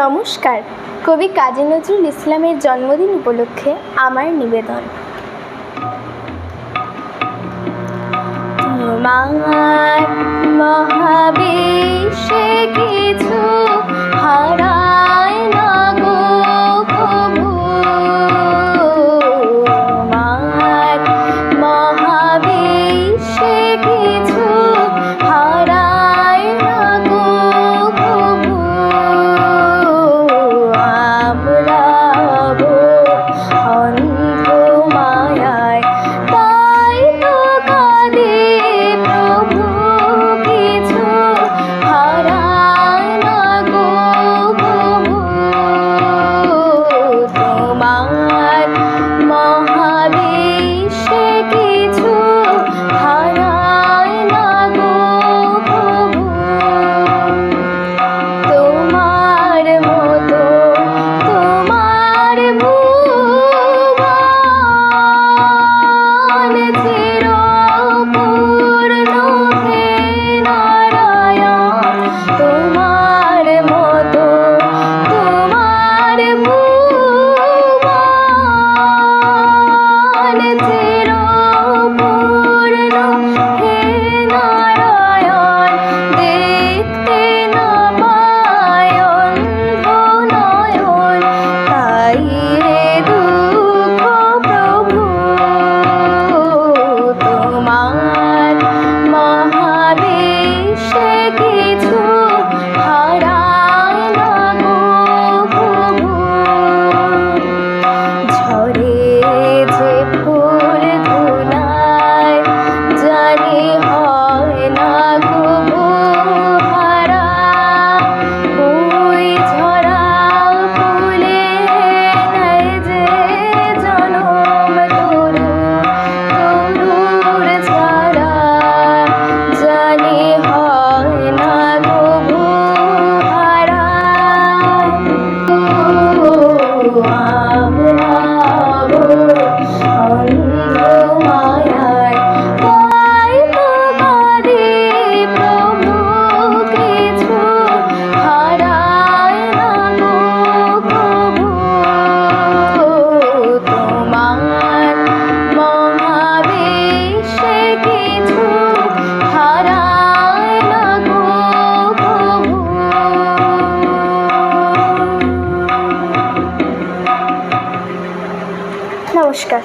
নমস্কার। কবি কাজী নজরুল ইসলামের জন্মদিন উপলক্ষে আমার নিবেদন। তোমার মহাবিশ্বে কিছু হারায় না গো প্রভু, তোমার মহাবিশ্বে কিছু হারায় না গো প্রভু। আমরা অন্ধ মায়ায় তাই তো কাঁদি প্রভু, কিছু হারায় না গো প্রভু। তোমার মহাবিশ্বে কিছু হারায় না গো প্রভু। তোমার মতো তোমার ভুবন চিরপূর্ণ হে নারায়ণ। তোমার মতো তোমার ভুবন চিরপূর্ণ হে নারায়ণ। দেখতে না পায় অন্ধ নয়ন, তাই রে দুঃখ প্রভু। তোমার মহাবিশ্বে কিছু হারায় না গো প্রভু। ঝরে যে ফুল ধুলায় জানি হয় না গো হারা, ওই ঝরা ফুলে নাই যে জনম তরু, তরুর ছাড়া জানি হয় না গো হারা। আমরা অন্ধ মায়ায় তাই তো কাঁদি প্রভু, কিছু হারায় না গো প্রভু। তোমার মহাবিশ্বে কিছু হারায় না গো প্রভু। নমস্কার।